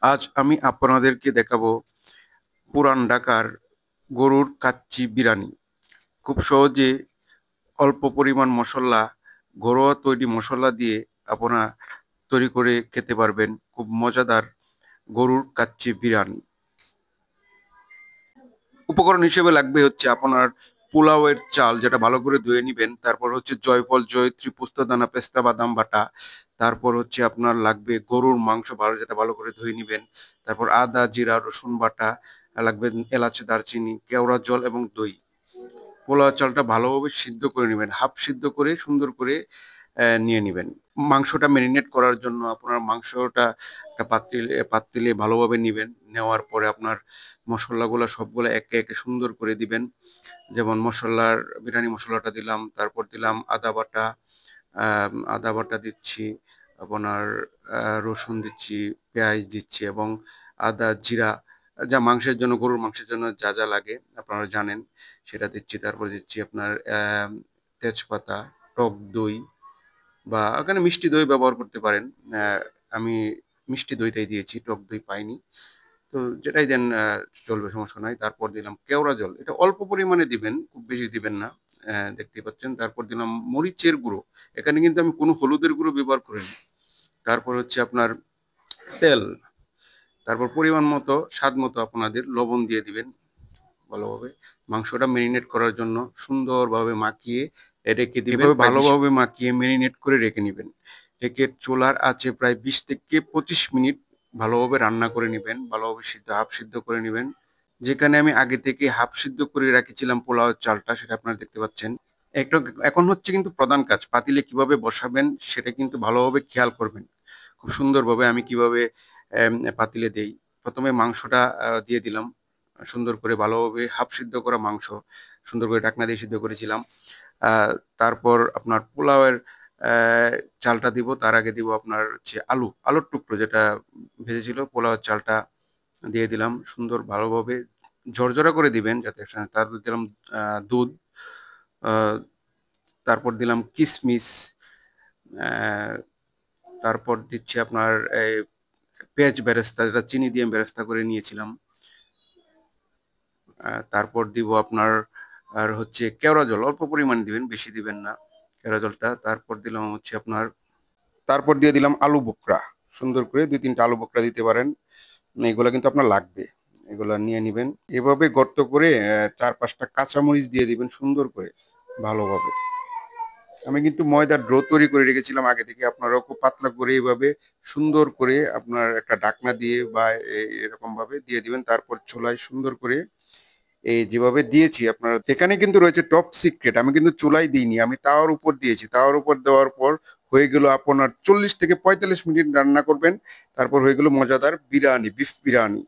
আজ আমি আপনাদেরকে দেখাবো পুরান ঢাকার গরুর কাচ্চি বিরিয়ানি। খুব সহজে অল্প পরিমাণ মশলা, ঘরোয়া তৈরি মশলা দিয়ে আপনারা তৈরি করে খেতে পারবেন খুব মজাদার গরুর কাচ্চি বিরিয়ানি। উপকরণ হিসেবে লাগবে হচ্ছে আপনার পোলাওয়ের চাল, যেটা ভালো করে ধুয়ে নিবেন। তারপর হচ্ছে জয়ফল, জয়ত্রী, পোস্তদানা, পেস্তা বাদাম বাটা। তারপর হচ্ছে আপনার লাগবে গরুর মাংস ভালো, যেটা ভালো করে ধুয়ে নিবেন। তারপর আদা, জিরা, রসুন বাটা লাগবে, এলাচ, দারচিনি, কেওড়া জল এবং দই। পোলাও চালটা ভালোভাবে সিদ্ধ করে নেবেন, হাফ সিদ্ধ করে সুন্দর করে নিয়ে নেবেন। মাংসটা ম্যারিনেট করার জন্য আপনার মাংসটা একটা পাতিলে ভালোভাবে নিবেন। নেওয়ার পরে আপনার মশলাগুলো সবগুলো একে একে সুন্দর করে দিবেন। যেমন বিরিয়ানি মশলাটা দিলাম, তারপর দিলাম আদা বাটা, আদা বাটা দিচ্ছি, আপনার রসুন দিচ্ছি, পেঁয়াজ দিচ্ছি এবং আদা, জিরা, যা মাংসের জন্য, গরুর মাংসের জন্য যা যা লাগে আপনারা জানেন সেটা দিচ্ছি। তারপর দিচ্ছি আপনার তেজপাতা, টক দই, বা এখানে মিষ্টি দই ব্যবহার করতে পারেন। আমি মিষ্টি দইটাই দিয়েছি, টক দই পাইনি। তো যেটাই দেন চলবে, সমস্যা নাই। তারপর দিলাম কেওড়া জল, এটা অল্প পরিমাণে দিবেন, খুব বেশি দিবেন না। দেখতে পাচ্ছেন। তারপর দিলাম মরিচের গুঁড়ো, এখানে কিন্তু আমি কোনো হলুদের গুঁড়ো ব্যবহার করিনি। তারপর হচ্ছে আপনার তেল। তারপর পরিমাণ মতো, স্বাদ মতো আপনাদের লবণ দিয়ে দিবেন ভালোভাবে। মাংসটা মেরিনেট করার জন্য সুন্দরভাবে মাখিয়ে রেখে দিবেন। এভাবে ভালোভাবে মাখিয়ে মেরিনেট করে রেখে নেবেন। রেখে চুলার আঁচে প্রায় 20 থেকে 25 মিনিট ভালোভাবে রান্না করে নেবেন, ভালোভাবে হাফ সিদ্ধ করে নেবেন। যেখানে আমি আগে থেকে হাফ সিদ্ধ করে রেখেছিলাম পোলাও চালটা, সেটা আপনারা দেখতে পাচ্ছেন। একটা এখন হচ্ছে কিন্তু প্রধান কাজ, পাতিলে কিভাবে বসাবেন সেটা কিন্তু ভালোভাবে খেয়াল করবেন। খুব সুন্দরভাবে আমি কিভাবে পাতিলে দেই। প্রথমে মাংসটা দিয়ে দিলাম। সুন্দর করে ভালোভাবে হাফ সিদ্ধ করা মাংস সুন্দর করে ঢাকনা দিয়ে সিদ্ধ করেছিলাম। আহ, তারপর আপনার পোলাওয়ের চালটা দিব। তার আগে দিব আপনার হচ্ছে আলুর টুকরো, যেটা ভেজেছিল, পোলাওয়ের চালটা দিয়ে দিলাম। সুন্দর ভালোভাবে ঝরঝরা করে দিবেন যাতে। তারপর দিলাম দুধ। আহ, তারপর দিলাম কিশমিশ। আহ, তারপর দিচ্ছি আপনার এই পেঁয়াজ বেরেস্তা, যেটা চিনি দিয়ে বেরেস্তা করে নিয়েছিলাম। তারপর দিব আপনার আর হচ্ছে কেওড়া জল, অল্প পরিমাণ দিবেন, বেশি দিবেন না কেওড়া জলটা। তারপর দিলাম হচ্ছে আপনার, তারপর দিয়ে দিলাম আলু বোখরা। সুন্দর করে 2-3টা আলু বোখরা দিতে পারেন, এগুলো কিন্তু আপনার লাগবে। এগুলা নিয়ে নিবেন। এভাবে গর্ত করে 4-5টা কাঁচামরিচ দিয়ে দিবেন সুন্দর করে ভালোভাবে। আমি কিন্তু ময়দার ডো তৈরি করে রেখেছিলাম আগে থেকে। আপনারাও খুব পাতলা করে এইভাবে সুন্দর করে আপনার একটা ঢাকনা দিয়ে বা এরকম ভাবে দিয়ে দিবেন। তারপর চুলায় সুন্দর করে এই যেভাবে দিয়েছি আপনারা, এখানে কিন্তু রয়েছে টপ সিক্রেট, আমি কিন্তু চুলায় দিইনি, আমি তাওয়ার উপর দিয়েছি। তাওয়ার উপর দেওয়ার পর হয়ে গেল আপনার 40 থেকে 45 মিনিট রান্না করবেন। তারপর হয়ে গেল মজাদার বিরিয়ানি, বিফ বিরিয়ানি।